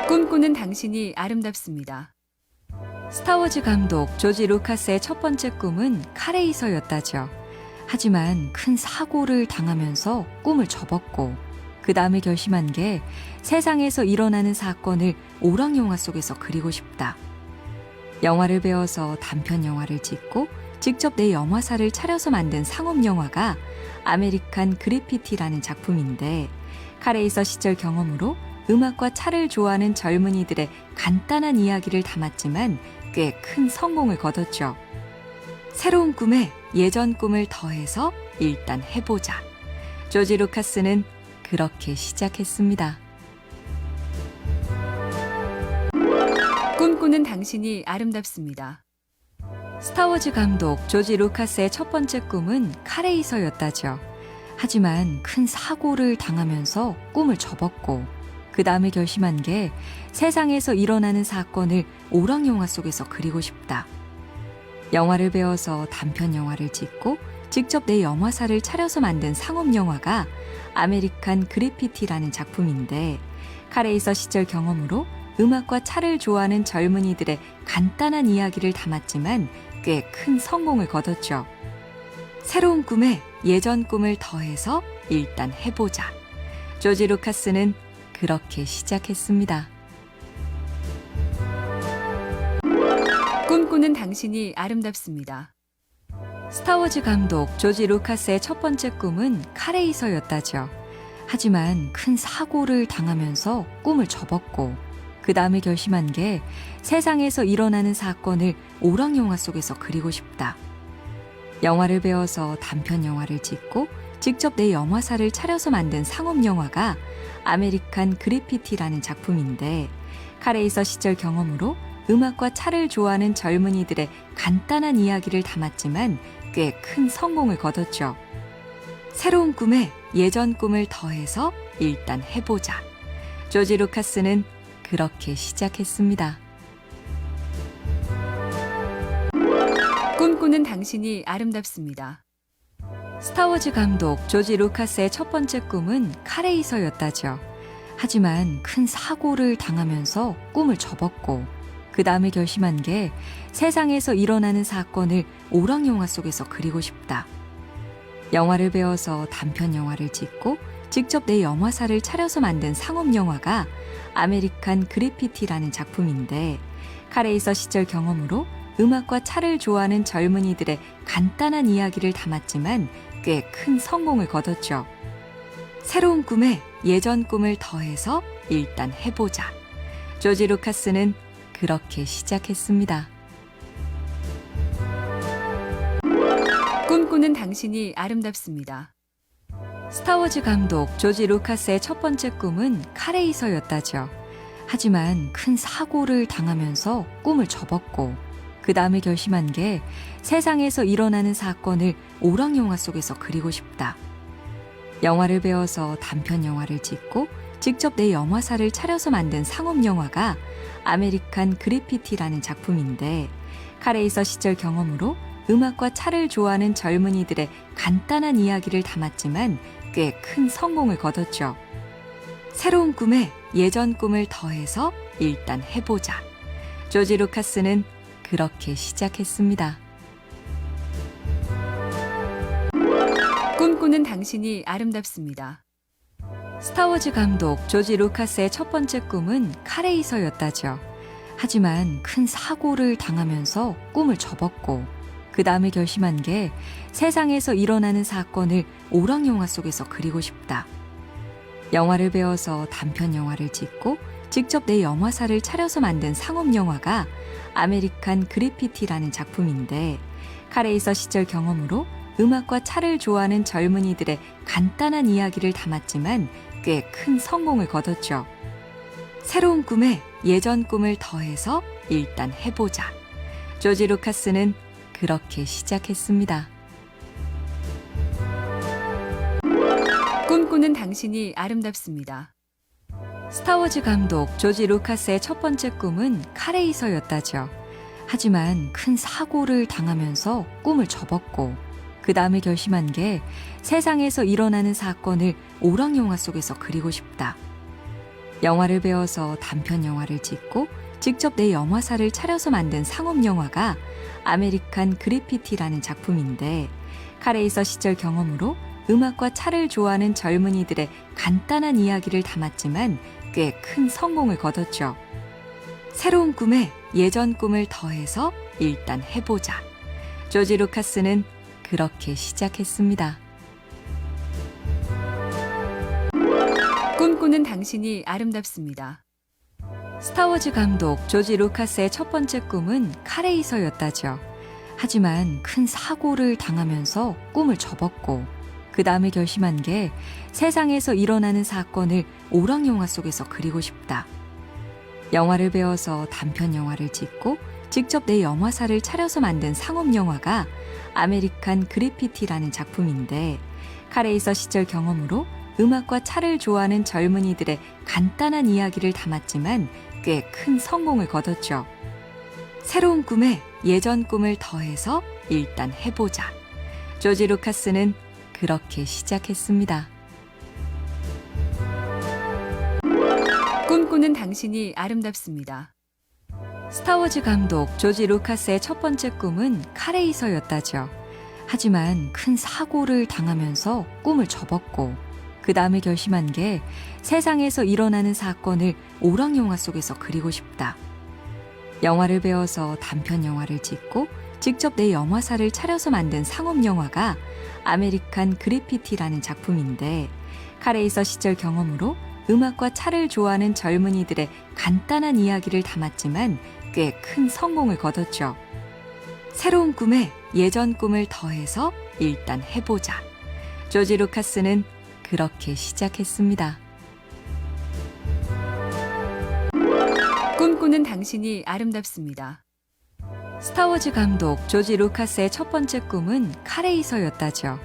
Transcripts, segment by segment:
꿈꾸는 당신이 아름답습니다. 스타워즈 감독 조지 루카스의 첫 번째 꿈은 카레이서였다죠. 하지만 큰 사고를 당하면서 꿈을 접었고 그 다음에 결심한 게 세상에서 일어나는 사건을 오락 영화 속에서 그리고 싶다. 영화를 배워서 단편 영화를 찍고 직접 내 영화사를 차려서 만든 상업 영화가 아메리칸 그래피티라는 작품인데 카레이서 시절 경험으로 음악과 차를 좋아하는 젊은이들의 간단한 이야기를 담았지만 꽤 큰 성공을 거뒀죠. 새로운 꿈에 예전 꿈을 더해서 일단 해보자. 조지 루카스는 그렇게 시작했습니다. 꿈꾸는 당신이 아름답습니다. 스타워즈 감독 조지 루카스의 첫 번째 꿈은 카레이서였다죠. 하지만 큰 사고를 당하면서 꿈을 접었고 그 다음에 결심한 게 세상에서 일어나는 사건을 오락 영화 속에서 그리고 싶다. 영화를 배워서 단편 영화를 찍고 직접 내 영화사를 차려서 만든 상업 영화가 아메리칸 그래피티라는 작품인데 카레이서 시절 경험으로 음악과 차를 좋아하는 젊은이들의 간단한 이야기를 담았지만 꽤 큰 성공을 거뒀죠. 새로운 꿈에 예전 꿈을 더해서 일단 해보자. 조지 루카스는 그렇게 시작했습니다. 꿈꾸는 당신이 아름답습니다. 스타워즈 감독 조지 루카스의 첫 번째 꿈은 카레이서였다죠. 하지만 큰 사고를 당하면서 꿈을 접었고 그 다음에 결심한 게 세상에서 일어나는 사건을 오락 영화 속에서 그리고 싶다. 영화를 배워서 단편 영화를 찍고 직접 내 영화사를 차려서 만든 상업 영화가 아메리칸 그래피티라는 작품인데 카레이서 시절 경험으로 음악과 차를 좋아하는 젊은이들의 간단한 이야기를 담았지만 꽤 큰 성공을 거뒀죠. 새로운 꿈에 예전 꿈을 더해서 일단 해보자. 조지 루카스는 그렇게 시작했습니다. 꿈꾸는 당신이 아름답습니다. 스타워즈 감독 조지 루카스의 첫 번째 꿈은 카레이서였다죠. 하지만 큰 사고를 당하면서 꿈을 접었고 그 다음에 결심한 게 세상에서 일어나는 사건을 오락 영화 속에서 그리고 싶다. 영화를 배워서 단편 영화를 찍고 직접 내 영화사를 차려서 만든 상업 영화가 아메리칸 그래피티라는 작품인데 카레이서 시절 경험으로 음악과 차를 좋아하는 젊은이들의 간단한 이야기를 담았지만 꽤 큰 성공을 거뒀죠. 새로운 꿈에 예전 꿈을 더해서 일단 해보자. 조지 루카스는 그렇게 시작했습니다. 꿈꾸는 당신이 아름답습니다. 스타워즈 감독 조지 루카스의 첫 번째 꿈은 카레이서였다죠. 하지만 큰 사고를 당하면서 꿈을 접었고 그 다음에 결심한 게 세상에서 일어나는 사건을 오락 영화 속에서 그리고 싶다. 영화를 배워서 단편 영화를 찍고 직접 내 영화사를 차려서 만든 상업 영화가 아메리칸 그래피티라는 작품인데 카레이서 시절 경험으로 음악과 차를 좋아하는 젊은이들의 간단한 이야기를 담았지만 꽤 큰 성공을 거뒀죠. 새로운 꿈에 예전 꿈을 더해서 일단 해보자. 조지 루카스는 그렇게 시작했습니다. 꿈꾸는 당신이 아름답습니다. 스타워즈 감독 조지 루카스의 첫 번째 꿈은 카레이서였다죠. 하지만 큰 사고를 당하면서 꿈을 접었고 그 다음에 결심한 게 세상에서 일어나는 사건을 오락 영화 속에서 그리고 싶다. 영화를 배워서 단편 영화를 찍고 직접 내 영화사를 차려서 만든 상업 영화가 아메리칸 그래피티라는 작품인데 카레이서 시절 경험으로 음악과 차를 좋아하는 젊은이들의 간단한 이야기를 담았지만 꽤 큰 성공을 거뒀죠. 새로운 꿈에 예전 꿈을 더해서 일단 해보자. 조지 루카스는 그렇게 시작했습니다. 꿈꾸는 당신이 아름답습니다. 스타워즈 감독 조지 루카스의 첫 번째 꿈은 카레이서였다죠. 하지만 큰 사고를 당하면서 꿈을 접었고 그 다음에 결심한 게 세상에서 일어나는 사건을 오락 영화 속에서 그리고 싶다. 영화를 배워서 단편 영화를 찍고 직접 내 영화사를 차려서 만든 상업 영화가 아메리칸 그래피티라는 작품인데, 카레이서 시절 경험으로 음악과 차를 좋아하는 젊은이들의 간단한 이야기를 담았지만 꽤 큰 성공을 거뒀죠. 새로운 꿈에 예전 꿈을 더해서 일단 해보자. 조지 루카스는 그렇게 시작했습니다. 꿈꾸는 당신이 아름답습니다. 스타워즈 감독 조지 루카스의 첫 번째 꿈은 카레이서였다죠. 하지만 큰 사고를 당하면서 꿈을 접었고, 그 다음에 결심한 게 세상에서 일어나는 사건을 오락영화 속에서 그리고 싶다. 영화를 배워서 단편 영화를 찍고 직접 내 영화사를 차려서 만든 상업 영화가 아메리칸 그래피티라는 작품인데, 카레이서 시절 경험으로 음악과 차를 좋아하는 젊은이들의 간단한 이야기를 담았지만 꽤 큰 성공을 거뒀죠. 새로운 꿈에 예전 꿈을 더해서 일단 해보자. 조지 루카스는 그렇게 시작했습니다. 꿈꾸는 당신이 아름답습니다. 스타워즈 감독 조지 루카스의 첫 번째 꿈은 카레이서였다죠. 하지만 큰 사고를 당하면서 꿈을 접었고, 그 다음에 결심한 게 세상에서 일어나는 사건을 오락영화 속에서 그리고 싶다. 영화를 배워서 단편 영화를 찍고 직접 내 영화사를 차려서 만든 상업 영화가 아메리칸 그래피티라는 작품인데, 카레이서 시절 경험으로 음악과 차를 좋아하는 젊은이들의 간단한 이야기를 담았지만 꽤 큰 성공을 거뒀죠. 새로운 꿈에 예전 꿈을 더해서 일단 해보자. 조지 루카스는 그렇게 시작했습니다. 꿈꾸는 당신이 아름답습니다. 스타워즈 감독 조지 루카스의 첫 번째 꿈은 카레이서였다죠.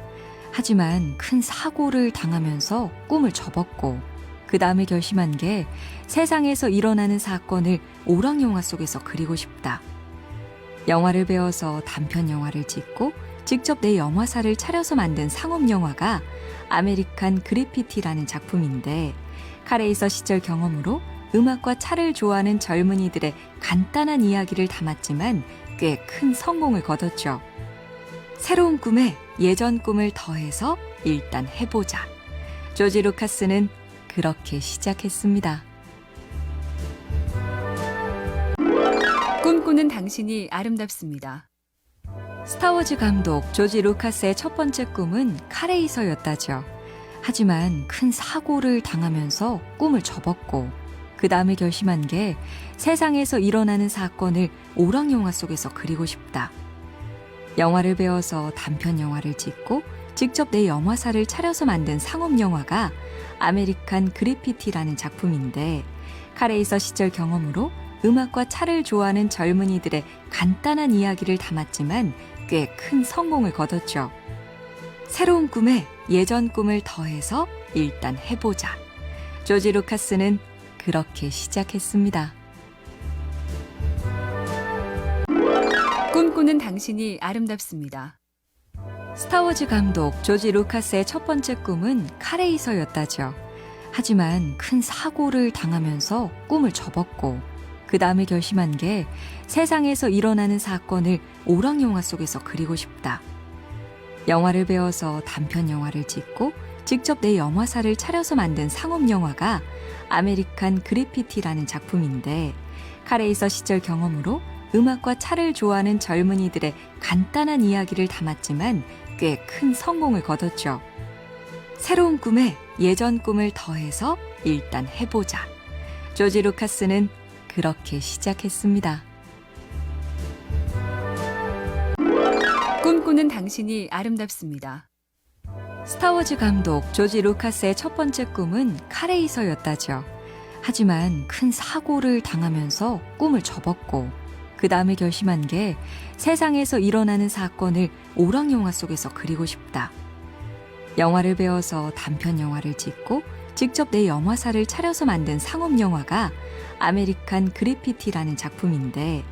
하지만 큰 사고를 당하면서 꿈을 접었고, 그 다음에 결심한 게 세상에서 일어나는 사건을 오락영화 속에서 그리고 싶다. 영화를 배워서 단편 영화를 찍고 직접 내 영화사를 차려서 만든 상업 영화가 아메리칸 그래피티라는 작품인데, 카레이서 시절 경험으로 음악과 차를 좋아하는 젊은이들의 간단한 이야기를 담았지만 꽤 큰 성공을 거뒀죠. 새로운 꿈에 예전 꿈을 더해서 일단 해보자. 조지 루카스는 그렇게 시작했습니다. 꿈꾸는 당신이 아름답습니다. 스타워즈 감독 조지 루카스의 첫 번째 꿈은 카레이서였다죠. 하지만 큰 사고를 당하면서 꿈을 접었고, 그 다음에 결심한 게 세상에서 일어나는 사건을 오락영화 속에서 그리고 싶다. 영화를 배워서 단편 영화를 찍고 직접 내 영화사를 차려서 만든 상업 영화가 아메리칸 그래피티라는 작품인데, 카레이서 시절 경험으로 음악과 차를 좋아하는 젊은이들의 간단한 이야기를 담았지만 꽤 큰 성공을 거뒀죠. 새로운 꿈에 예전 꿈을 더해서 일단 해보자. 조지 루카스는 그렇게 시작했습니다. 꿈꾸는 당신이 아름답습니다. 스타워즈 감독 조지 루카스의 첫 번째 꿈은 카레이서였다죠. 하지만 큰 사고를 당하면서 꿈을 접었고, 그 다음에 결심한 게 세상에서 일어나는 사건을 오락영화 속에서 그리고 싶다. 영화를 배워서 단편 영화를 찍고 직접 내 영화사를 차려서 만든 상업 영화가 아메리칸 그래피티라는 작품인데, 카레이서 시절 경험으로 음악과 차를 좋아하는 젊은이들의 간단한 이야기를 담았지만 꽤 큰 성공을 거뒀죠. 새로운 꿈에 예전 꿈을 더해서 일단 해보자. 조지 루카스는 그렇게 시작했습니다. 꿈꾸는 당신이 아름답습니다. 스타워즈 감독 조지 루카스의 첫 번째 꿈은 카레이서였다죠. 하지만 큰 사고를 당하면서 꿈을 접었고, 그 다음에 결심한 게 세상에서 일어나는 사건을 오락영화 속에서 그리고 싶다. 영화를 배워서 단편 영화를 찍고 직접 내 영화사를 차려서 만든 상업 영화가 아메리칸 그래피티라는 작품인데,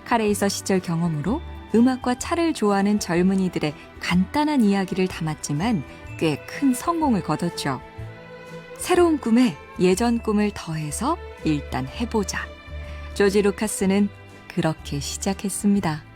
카레이서 시절 경험으로 음악과 차를 좋아하는 젊은이들의 간단한 이야기를 담았지만 꽤 큰 성공을 거뒀죠. 새로운 꿈에 예전 꿈을 더해서 일단 해보자. 조지 루카스는 그렇게 시작했습니다.